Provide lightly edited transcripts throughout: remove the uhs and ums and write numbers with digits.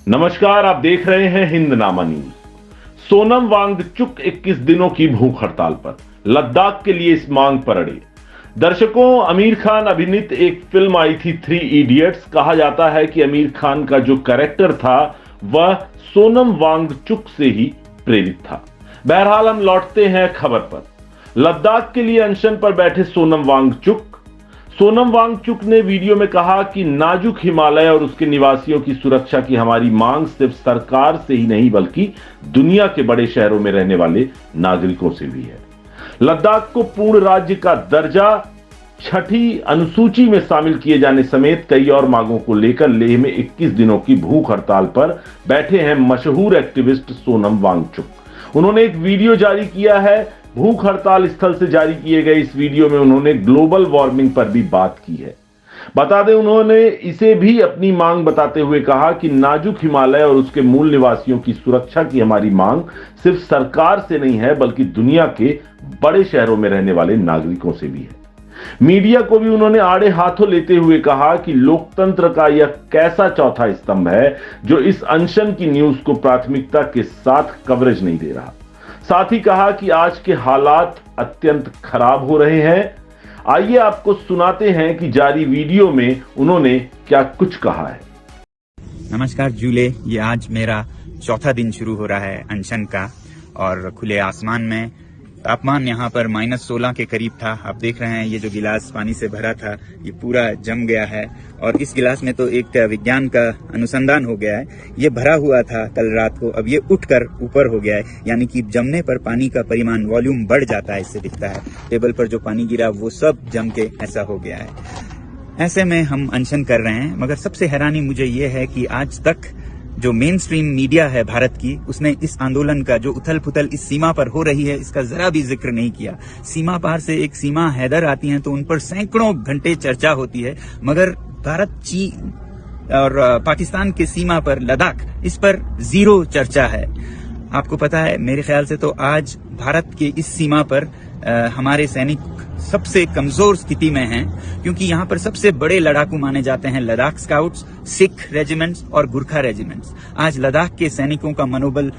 नमस्कार, आप देख रहे हैं हिंदनामा न्यूज। सोनम वांगचुक 21 दिनों की भूख हड़ताल पर, लद्दाख के लिए इस मांग पर अड़े। दर्शकों, आमिर खान अभिनीत एक फिल्म आई थी 3 इडियट्स। कहा जाता है कि आमिर खान का जो कैरेक्टर था वह सोनम वांगचुक से ही प्रेरित था। बहरहाल हम लौटते हैं खबर पर। लद्दाख के लिए अनशन पर बैठे सोनम वांगचुक ने वीडियो में कहा कि नाजुक हिमालय और उसके निवासियों की सुरक्षा की हमारी मांग सिर्फ सरकार से ही नहीं बल्कि दुनिया के बड़े शहरों में रहने वाले नागरिकों से भी है। लद्दाख को पूर्ण राज्य का दर्जा, छठी अनुसूची में शामिल किए जाने समेत कई और मांगों को लेकर लेह में 21 दिनों की भूख हड़ताल पर बैठे हैं मशहूर एक्टिविस्ट सोनम वांगचुक। उन्होंने एक वीडियो जारी किया है। भूख हड़ताल स्थल से जारी किए गए इस वीडियो में उन्होंने ग्लोबल वार्मिंग पर भी बात की है। बता दें, उन्होंने इसे भी अपनी मांग बताते हुए कहा कि नाजुक हिमालय और उसके मूल निवासियों की सुरक्षा की हमारी मांग सिर्फ सरकार से नहीं है बल्कि दुनिया के बड़े शहरों में रहने वाले नागरिकों से भी है। मीडिया को भी उन्होंने आड़े हाथों लेते हुए कहा कि लोकतंत्र का यह कैसा चौथा स्तंभ है जो इस अनशन की न्यूज को प्राथमिकता के साथ कवरेज नहीं दे रहा। साथ ही कहा कि आज के हालात अत्यंत खराब हो रहे हैं। आइए आपको सुनाते हैं कि जारी वीडियो में उन्होंने क्या कुछ कहा है। नमस्कार जूले, ये आज मेरा चौथा दिन शुरू हो रहा है अनशन का और खुले आसमान में तापमान यहाँ पर -16 के करीब था। आप देख रहे हैं ये जो गिलास पानी से भरा था ये पूरा जम गया है और इस गिलास में तो एक विज्ञान का अनुसंधान हो गया है। ये भरा हुआ था कल रात को, अब ये उठकर ऊपर हो गया है, यानी कि जमने पर पानी का परिमाण, वॉल्यूम बढ़ जाता है। इससे दिखता है टेबल पर जो पानी गिरा वो सब जम के ऐसा हो गया है। ऐसे में हम अनशन कर रहे हैं, मगर सबसे हैरानी मुझे ये है कि आज तक जो मेन स्ट्रीम मीडिया है भारत की, उसने इस आंदोलन का जो उथल पुथल इस सीमा पर हो रही है इसका जरा भी जिक्र नहीं किया। सीमा पार से एक सीमा हैदर आती है तो उन पर सैकड़ों घंटे चर्चा होती है, मगर भारत, चीन और पाकिस्तान के सीमा पर लद्दाख, इस पर जीरो चर्चा है। आपको पता है, मेरे ख्याल से तो आज भारत के इस सीमा पर हमारे सैनिक सबसे कमजोर स्थिति में हैं, क्योंकि यहाँ पर सबसे बड़े लड़ाकू माने जाते हैं लद्दाख स्काउट्स, सिख रेजिमेंट्स और गुरखा रेजिमेंट्स। आज लद्दाख के सैनिकों का मनोबल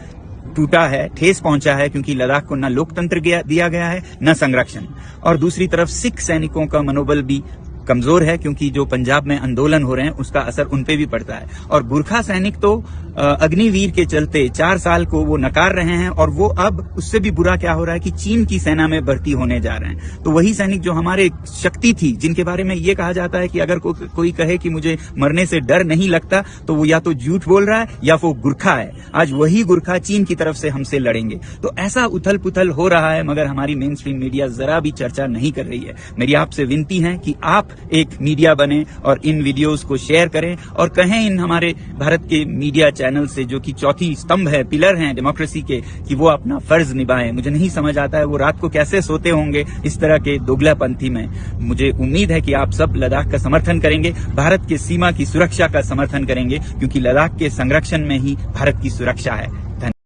टूटा है, ठेस पहुंचा है, क्योंकि लद्दाख को न लोकतंत्र दिया गया है न संरक्षण। और दूसरी तरफ सिख सैनिकों का मनोबल भी कमजोर है, क्योंकि जो पंजाब में आंदोलन हो रहे हैं उसका असर उनपे भी पड़ता है। और गुरखा सैनिक तो अग्निवीर के चलते 4 साल को वो नकार रहे हैं और वो अब उससे भी बुरा क्या हो रहा है कि चीन की सेना में भर्ती होने जा रहे हैं। तो वही सैनिक जो हमारे शक्ति थी, जिनके बारे में ये कहा जाता है कि अगर कोई कहे कि मुझे मरने से डर नहीं लगता तो वो या तो झूठ बोल रहा है या वो गुरखा है। आज वही गुरखा चीन की तरफ से हमसे लड़ेंगे। तो ऐसा उथल पुथल हो रहा है, मगर हमारी मेन स्ट्रीम मीडिया जरा भी चर्चा नहीं कर रही है। मेरी आपसे विनती है कि आप एक मीडिया बने और इन वीडियोस को शेयर करें और कहें इन हमारे भारत के मीडिया चैनल से, जो कि चौथी स्तंभ है, पिलर हैं डेमोक्रेसी के, कि वो अपना फर्ज निभाएं। मुझे नहीं समझ आता है वो रात को कैसे सोते होंगे इस तरह के दोगलापंथी में। मुझे उम्मीद है कि आप सब लद्दाख का समर्थन करेंगे, भारत के सीमा की सुरक्षा का समर्थन करेंगे, क्योंकि लद्दाख के संरक्षण में ही भारत की सुरक्षा है।